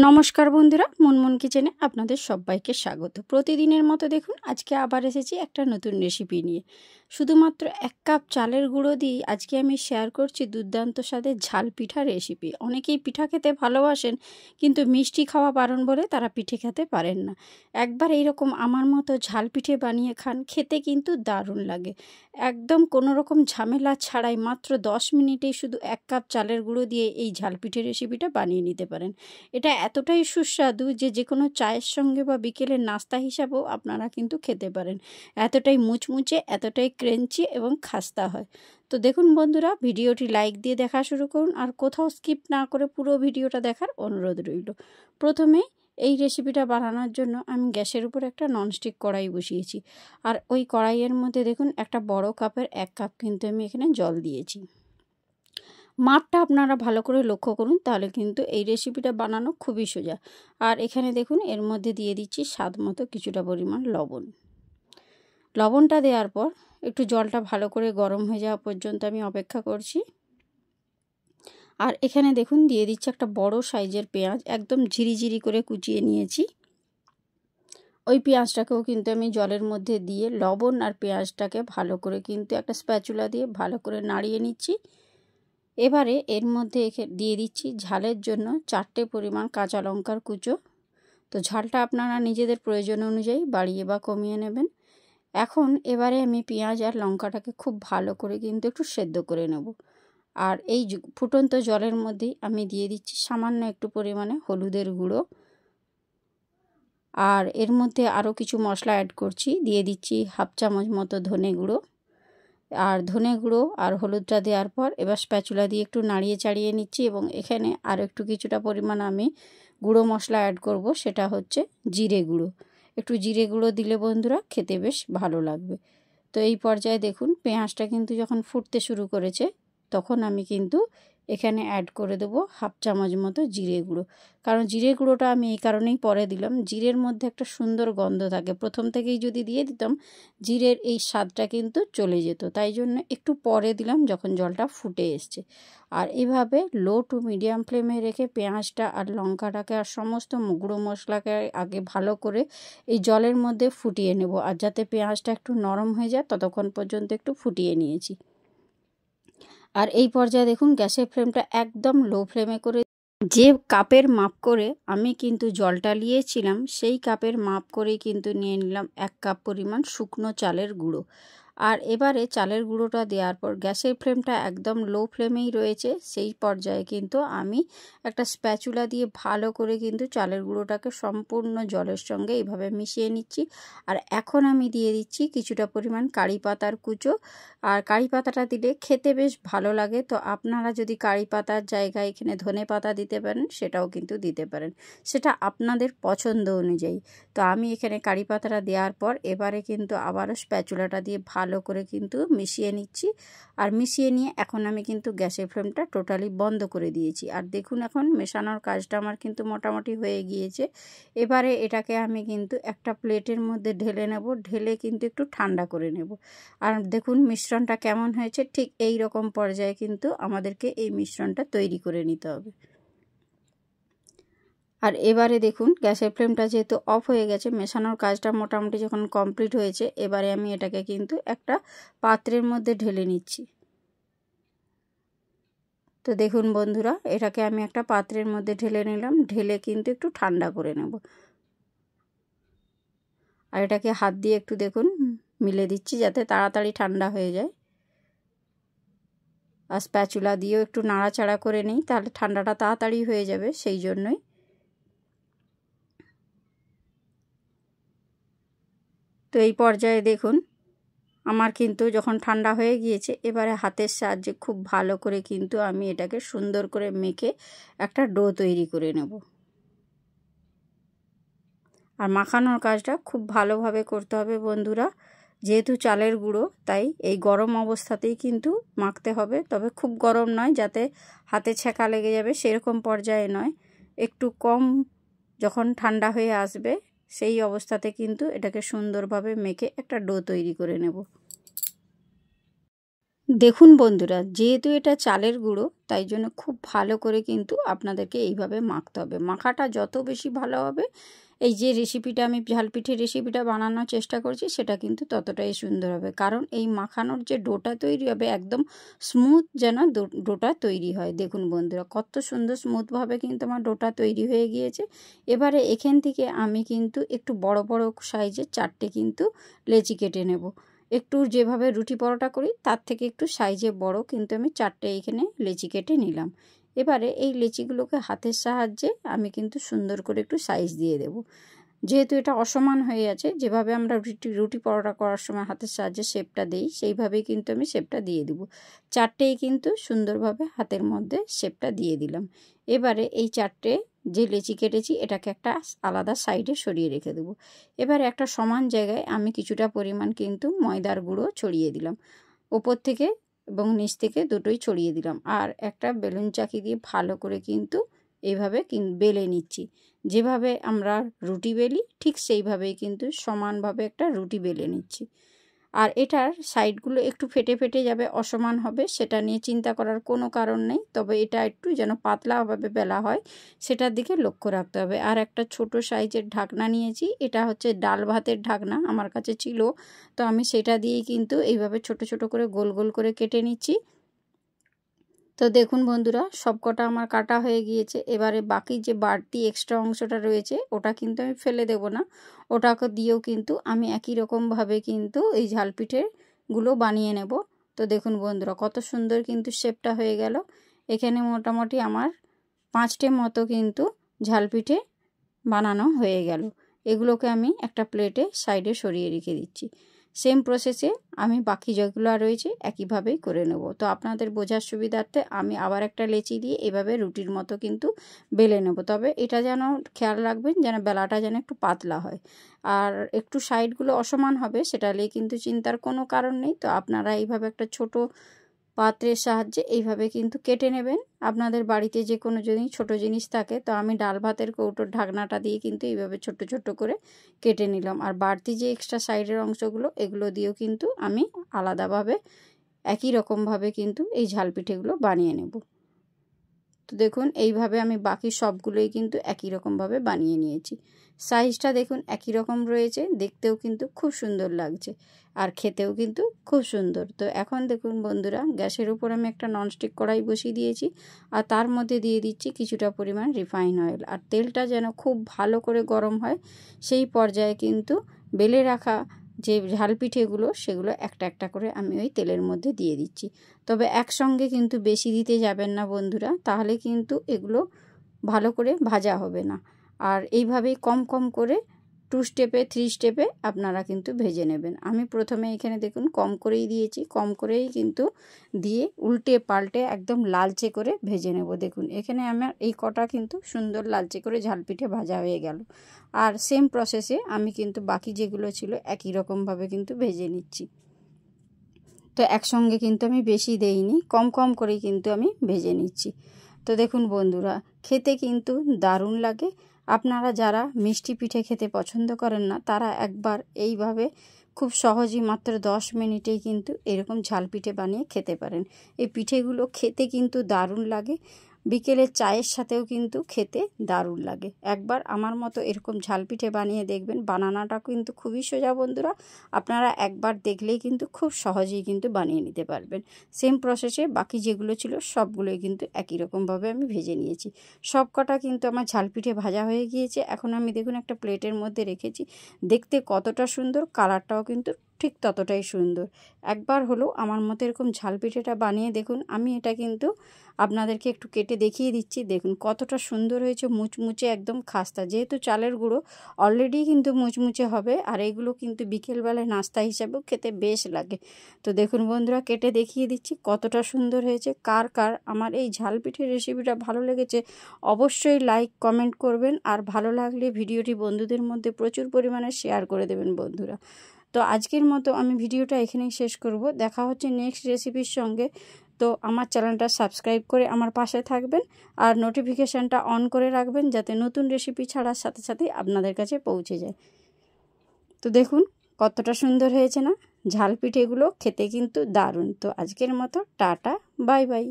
নমস্কার বন্ধুরা, মুনমুন কিচেনে আপনাদের সবাইকে স্বাগত। প্রতিদিনের মতো দেখুন আজকে আবার এসেছি একটা নতুন রেসিপি নিয়ে। শুধুমাত্র 1 কাপ চালের গুঁড়ো দিয়ে আজকে আমি শেয়ার করছি দুর্দান্ত স্বাদের ঝাল পিঠা রেসিপি। অনেকেই পিঠা খেতে ভালোবাসেন, কিন্তু মিষ্টি খাওয়া বারণ বলে তারা পিঠে খেতে পারেন না। একবার এইরকম আমার মতো ঝাল পিঠে বানিয়ে খান, খেতে কিন্তু দারুণ লাগে। একদম কোনো রকম ঝামেলা ছাড়াই মাত্র 10 মিনিটেই শুধু 1 কাপ চালের গুঁড়ো দিয়ে এই ঝাল পিঠে রেসিপিটা বানিয়ে নিতে পারেন। এটা এতটাই সুস্বাদু যে যেকোনো চায়ের সঙ্গে বা বিকেলের নাস্তা হিসাবেও আপনারা কিন্তু খেতে পারেন। এতটাই মুচমুচে, এতটাই ক্রেঞ্চি এবং খাস্তা হয়। তো দেখুন বন্ধুরা, ভিডিওটি লাইক দিয়ে দেখা শুরু করুন আর কোথাও স্কিপ না করে পুরো ভিডিওটা দেখার অনুরোধ রইল। প্রথমে এই রেসিপিটা বানানোর জন্য আমি গ্যাসের উপর একটা ননস্টিক কড়াই বসিয়েছি। আর ওই কড়াইয়ের মধ্যে দেখুন একটা বড় কাপের 1 কাপ কিন্তু আমি এখানে জল দিয়েছি। মাপটা আপনারা ভালো করে লক্ষ্য করুন, তাহলে কিন্তু এই রেসিপিটা বানানো খুবই সোজা। আর এখানে দেখুন এর মধ্যে দিয়ে দিচ্ছি স্বাদ মতো কিছুটা পরিমাণ লবণ। লবণটা দেওয়ার পর একটু জলটা ভালো করে গরম হয়ে যাওয়া পর্যন্ত আমি অপেক্ষা করছি। আর এখানে দেখুন দিয়ে দিচ্ছি একটা বড় সাইজের পেঁয়াজ, একদম ঝিরিঝিরি করে কুচিয়ে নিয়েছি। ওই পেঁয়াজটাকেও কিন্তু আমি জলের মধ্যে দিয়ে লবণ আর পেঁয়াজটাকে ভালো করে কিন্তু একটা স্প্যাচুলা দিয়ে ভালো করে নাড়িয়ে নিচ্ছি। এবারে এর মধ্যে দিয়ে দিচ্ছি ঝালের জন্য 4টে পরিমাণ কাঁচা লঙ্কার কুচো। তো ঝালটা আপনারা নিজেদের প্রয়োজন অনুযায়ী বাড়িয়ে বা কমিয়ে নেবেন। এখন এবারে আমি পেঁয়াজ আর লঙ্কাটাকে খুব ভালো করে কিন্তু একটু সেদ্ধ করে নেব। আর এই ফুটন্ত জলের মধ্যেই আমি দিয়ে দিচ্ছি সামান্য একটু পরিমাণে হলুদের গুঁড়ো। আর এর মধ্যে আরও কিছু মশলা অ্যাড করছি। দিয়ে দিচ্ছি 1/2 চামচ মতো ধনে গুঁড়ো। আর ধনে গুঁড়ো আর হলুদটা দেওয়ার পর এবার স্প্যাচুলা দিয়ে একটু নাড়িয়ে চাড়িয়ে নিচ্ছি। এবং এখানে আর একটু কিছুটা পরিমাণ আমি গুঁড়ো মশলা অ্যাড করব, সেটা হচ্ছে জিরে গুঁড়ো। একটু জিরে গুঁড়ো দিলে বন্ধুরা খেতে বেশ ভালো লাগবে। তো এই পর্যায়ে দেখুন পেঁয়াজটা কিন্তু যখন ফুটতে শুরু করেছে, তখন আমি কিন্তু এখানে অ্যাড করে দেবো 1/2 চামচ মতো জিরে গুঁড়ো। কারণ জিরে গুঁড়োটা আমি এই কারণেই পরে দিলাম, জিরের মধ্যে একটা সুন্দর গন্ধ থাকে। প্রথম থেকেই যদি দিয়ে দিতাম জিরের এই স্বাদটা কিন্তু চলে যেত, তাই জন্য একটু পরে দিলাম যখন জলটা ফুটে এসছে। আর এভাবে লো টু মিডিয়াম ফ্লেমে রেখে পেঁয়াজটা আর লঙ্কাটাকে আর সমস্ত গুঁড়ো মশলাকে আগে ভালো করে এই জলের মধ্যে ফুটিয়ে নেব। আর যাতে পেঁয়াজটা একটু নরম হয়ে যায় ততক্ষণ পর্যন্ত একটু ফুটিয়ে নিয়েছি। আর এই পর্যায়ে দেখুন গ্যাসের ফ্লেমটা একদম লো ফ্লেমে করে, যে কাপের মাপ করে আমি কিন্তু জলটা নিয়েছিলাম সেই কাপের মাপ করেই কিন্তু নিয়ে নিলাম 1 কাপ পরিমাণ শুকনো চালের গুঁড়ো। আর এবারে চালের গুঁড়োটা দেওয়ার পর গ্যাসের ফ্লেমটা একদম লো ফ্লেমেই রয়েছে। সেই পর্যায়ে কিন্তু আমি একটা স্প্যাচুলা দিয়ে ভালো করে কিন্তু চালের গুঁড়োটাকে সম্পূর্ণ জলের সঙ্গে এইভাবে মিশিয়ে নিচ্ছি। আর এখন আমি দিয়ে দিচ্ছি কিছুটা পরিমাণ কারি পাতার কুচো। আর কারি পাতাটা দিলে খেতে বেশ ভালো লাগে। তো আপনারা যদি কারি পাতার জায়গায় এখানে ধনে পাতা দিতে পারেন সেটাও কিন্তু দিতে পারেন, সেটা আপনাদের পছন্দ অনুযায়ী। তো আমি এখানে কারি পাতাটা দেওয়ার পর এবারে কিন্তু আবারও স্প্যাচুলাটা দিয়ে ভালো করে কিন্তু মিশিয়ে নিচ্ছি। আর মিশিয়ে নিয়ে এখন আমি কিন্তু গ্যাসের ফ্লেমটা টোটালি বন্ধ করে দিয়েছি। আর দেখুন এখন মেশানোর কাজটা আমার কিন্তু মোটামুটি হয়ে গিয়েছে। এবারে এটাকে আমি কিন্তু একটা প্লেটের মধ্যে ঢেলে নেব, ঢেলে কিন্তু একটু ঠান্ডা করে নেব। আর দেখুন মিশ্রণটা কেমন হয়েছে, ঠিক এই রকম পর্যায়ে কিন্তু আমাদেরকে এই মিশ্রণটা তৈরি করে নিতে হবে। আর এবারে দেখুন গ্যাসের ফ্লেমটা যেহেতু অফ হয়ে গেছে, মেশানোর কাজটা মোটামুটি যখন কমপ্লিট হয়েছে, এবারে আমি এটাকে কিন্তু একটা পাত্রের মধ্যে ঢেলে নিচ্ছি। তো দেখুন বন্ধুরা, এটাকে আমি একটা পাত্রের মধ্যে ঢেলে নিলাম, ঢেলে কিন্তু একটু ঠান্ডা করে নেব। আর এটাকে হাত দিয়ে একটু দেখুন মিলে দিচ্ছি যাতে তাড়াতাড়ি ঠান্ডা হয়ে যায়। আর স্প্যাচুলা দিয়েও একটু নাড়াচাড়া করে নিই, তাহলে ঠান্ডাটা তাড়াতাড়ি হয়ে যাবে, সেই জন্যই। তো এই পর্যায়ে দেখুন আমার কিন্তু যখন ঠান্ডা হয়ে গিয়েছে, এবারে হাতের সাহায্যে খুব ভালো করে কিন্তু আমি এটাকে সুন্দর করে মেখে একটা ডো তৈরি করে নেব। আর মাখানোর কাজটা খুব ভালোভাবে করতে হবে বন্ধুরা, যেহেতু চালের গুঁড়ো তাই এই গরম অবস্থাতেই কিন্তু মাখতে হবে। তবে খুব গরম নয়, যাতে হাতে ছ্যাঁকা লেগে যাবে সেরকম পর্যায়ে নয়, একটু কম যখন ঠান্ডা হয়ে আসবে সেই অবস্থাতে কিন্তু এটাকে সুন্দরভাবে মেখে একটা ডো তৈরি করে নেব। দেখুন বন্ধুরা, যেহেতু এটা চালের গুঁড়ো তাই জন্য খুব ভালো করে কিন্তু আপনাদেরকে এইভাবে মাখতে হবে। মাখাটা যত বেশি ভালো হবে, এই যে রেসিপিটা আমি ঝালপিঠের রেসিপিটা বানানোর চেষ্টা করছি সেটা কিন্তু ততটাই সুন্দর হবে। কারণ এই মাখানোর যে ডোটা তৈরি হবে একদম স্মুথ যেন ডোটা তৈরি হয়। দেখুন বন্ধুরা, কত সুন্দর স্মুথভাবে কিন্তু আমার ডোটা তৈরি হয়ে গিয়েছে। এবারে এখান থেকে আমি কিন্তু একটু বড় বড় সাইজের 4টে কিন্তু লেচি কেটে নেব। একটু যেভাবে রুটি পরোটা করি তার থেকে একটু সাইজে বড় কিন্তু আমি 4টে এখানে লেচি কেটে নিলাম। এবারে এই লেচিগুলোকে হাতের সাহায্যে আমি কিন্তু সুন্দর করে একটু সাইজ দিয়ে দেব। যেহেতু এটা অসমান হয়ে আছে, যেভাবে আমরা রুটি পরোটা করার সময় হাতের সাহায্যে শেপটা দিই সেইভাবেই কিন্তু আমি শেপটা দিয়ে দিব। 4টেই কিন্তু সুন্দরভাবে হাতের মধ্যে শেপটা দিয়ে দিলাম। এবারে এই 4টে যে লেচি কেটেছি এটাকে একটা আলাদা সাইডে সরিয়ে রেখে দেবো। এবারে একটা সমান জায়গায় আমি কিছুটা পরিমাণ কিন্তু ময়দার গুঁড়ো ছড়িয়ে দিলাম, ওপর থেকে এবং নিচ থেকে দুটোই ছড়িয়ে দিলাম। আর একটা বেলুন চাকি দিয়ে ভালো করে কিন্তু এইভাবে বেলে নিচ্ছি। যেভাবে আমরা রুটি বেলি ঠিক সেইভাবেই কিন্তু সমানভাবে একটা রুটি বেলে নিচ্ছি। আর এটার সাইডগুলো একটু ফেটে ফেটে যাবে, অসমান হবে, সেটা নিয়ে চিন্তা করার কোনো কারণ নেই। তবে এটা একটু যেন পাতলাভাবে বেলা হয় সেটার দিকে লক্ষ্য রাখতে হবে। আর একটা ছোট সাইজের ঢাকনা নিয়েছি, এটা হচ্ছে ডাল ভাতের ঢাকনা, আমার কাছে ছিল, তো আমি সেটা দিয়েই কিন্তু এইভাবে ছোট ছোট করে গোল গোল করে কেটে নিচ্ছি। তো দেখুন বন্ধুরা, সব কটা আমার কাটা হয়ে গিয়েছে। এবারে বাকি যে বাড়তি এক্সট্রা অংশটা রয়েছে ওটা কিন্তু আমি ফেলে দেব না, ওটাকে দিয়েও কিন্তু আমি একই রকমভাবে কিন্তু এই ঝালপিঠেগুলো বানিয়ে নেব। তো দেখুন বন্ধুরা, কত সুন্দর কিন্তু শেপটা হয়ে গেল। এখানে মোটামুটি আমার 5টে মতো কিন্তু ঝালপিঠে বানানো হয়ে গেল। এগুলোকে আমি একটা প্লেটে সাইডে সরিয়ে রেখে দিচ্ছি। সেম প্রসেসে আমি বাকি যেগুলো রয়েছে একইভাবেই করে নেব। তো আপনাদের বোঝার সুবিধার্থে আমি আবার একটা লেচি দিয়ে এভাবে রুটির মতো কিন্তু বেলে নেব। তবে এটা যেন খেয়াল রাখবেন যেন বেলাটা যেন একটু পাতলা হয়। আর একটু সাইডগুলো অসমান হবে সেটা নিয়ে কিন্তু চিন্তার কোনো কারণ নেই। তো আপনারা এইভাবে একটা ছোট পাত্রের সাহায্যে এইভাবে কিন্তু কেটে নেবেন। আপনাদের বাড়িতে যে কোনো যদি ছোটো জিনিস থাকে, তো আমি ডাল ভাতের কৌটোর ঢাকনাটা দিয়ে কিন্তু এইভাবে ছোট্ট ছোট্ট করে কেটে নিলাম। আর বাড়তি যে এক্সট্রা সাইডের অংশগুলো এগুলো দিয়েও কিন্তু আমি আলাদাভাবে একই রকমভাবে কিন্তু এই ঝালপিঠেগুলো বানিয়ে নেব। তো দেখুন এইভাবে আমি বাকি সবগুলোই কিন্তু একই রকমভাবে বানিয়ে নিয়েছি। সাইজটা দেখুন একই রকম রয়েছে, দেখতেও কিন্তু খুব সুন্দর লাগছে আর খেতেও কিন্তু খুব সুন্দর। তো এখন দেখুন বন্ধুরা, গ্যাসের উপর আমি একটা ননস্টিক কড়াই বসিয়ে দিয়েছি আর তার মধ্যে দিয়ে দিচ্ছি কিছুটা পরিমাণ রিফাইন অয়েল। আর তেলটা যেন খুব ভালো করে গরম হয় সেই পর্যায়ে কিন্তু বেলে রাখা যে ঝালপিঠেগুলো সেগুলো একটা একটা করে আমি ওই তেলের মধ্যে দিয়ে দিচ্ছি। তবে একসঙ্গে কিন্তু বেশি দিতে যাবেন না বন্ধুরা, তাহলে কিন্তু এগুলো ভালো করে ভাজা হবে না। আর এইভাবেই কম কম করে 2 স্টেপে 3 স্টেপে আপনারা কিন্তু ভেজে নেবেন। আমি প্রথমে এখানে দেখুন কম করেই দিয়েছি, কম করেই কিন্তু দিয়ে উল্টে পাল্টে একদম লালচে করে ভেজে নেব। দেখুন এখানে আমার এই কটা কিন্তু সুন্দর লালচে করে ঝালপিঠে ভাজা হয়ে গেল। আর সেম প্রসেসে আমি কিন্তু বাকি যেগুলো ছিল একই রকমভাবে কিন্তু ভেজে নিচ্ছি। তো একসঙ্গে কিন্তু আমি বেশি দেইনি, কম কম করেই কিন্তু আমি ভেজে নিচ্ছি। তো দেখুন বন্ধুরা, খেতে কিন্তু দারুণ লাগে। আপনারা যারা মিষ্টি পিঠে খেতে পছন্দ করেন না তারা একবার এইভাবে খুব সহজেই মাত্র 10 মিনিটেই কিন্তু এরকম ঝাল পিঠে বানিয়ে খেতে পারেন। এই পিঠেগুলো খেতে কিন্তু দারুণ লাগে, বিকেলের চায়ের সাথেও কিন্তু খেতে দারুণ লাগে। একবার আমার মতো এরকম ঝাল পিঠে বানিয়ে দেখবেন, বানানোটা কিন্তু খুবই সোজা বন্ধুরা, আপনারা একবার দেখলেই কিন্তু খুব সহজেই কিন্তু বানিয়ে নিতে পারবেন। সেম প্রসেসে বাকি যেগুলো ছিল সবগুলোই কিন্তু একই রকমভাবে আমি ভেজে নিয়েছি। সব কটা কিন্তু আমার ঝাল পিঠে ভাজা হয়ে গিয়েছে। এখন আমি দেখুন একটা প্লেটের মধ্যে রেখেছি, দেখতে কতটা সুন্দর, কালারটাও কিন্তু ঠিক ততটাই সুন্দর। একবার হলো আমার মতো এরকম ঝাল পিঠেটা বানিয়ে দেখুন। আমি এটা কিন্তু আপনাদেরকে একটু কেটে দেখিয়ে দিচ্ছি, দেখুন কতটা সুন্দর হয়েছে, মুচমুচে একদম খাস্তা। যেহেতু চালের গুঁড়ো অলরেডি কিন্তু মুচমুচে হবে, আর এগুলো কিন্তু বিকেলবেলায় নাস্তা হিসাবেও খেতে বেশ লাগে। তো দেখুন বন্ধুরা, কেটে দেখিয়ে দিচ্ছি কতটা সুন্দর হয়েছে। কার কার আমার এই ঝাল পিঠের রেসিপিটা ভালো লেগেছে অবশ্যই লাইক কমেন্ট করবেন, আর ভালো লাগলে ভিডিওটি বন্ধুদের মধ্যে প্রচুর পরিমাণে শেয়ার করে দেবেন বন্ধুরা। তো আজকের মতো আমি ভিডিওটা এখানেই শেষ করব। দেখা হচ্ছে নেক্সট রেসিপির সঙ্গে। তো আমার চ্যানেলটা সাবস্ক্রাইব করে আমার পাশে থাকবেন আর নোটিফিকেশানটা অন করে রাখবেন যাতে নতুন রেসিপি ছাড়ার সাথে সাথেই আপনাদের কাছে পৌঁছে যায়। তো দেখুন কতটা সুন্দর হয়েছে না। ঝাল পিঠেগুলো খেতে কিন্তু দারুণ। তো আজকের মতো টাটা, বাই বাই।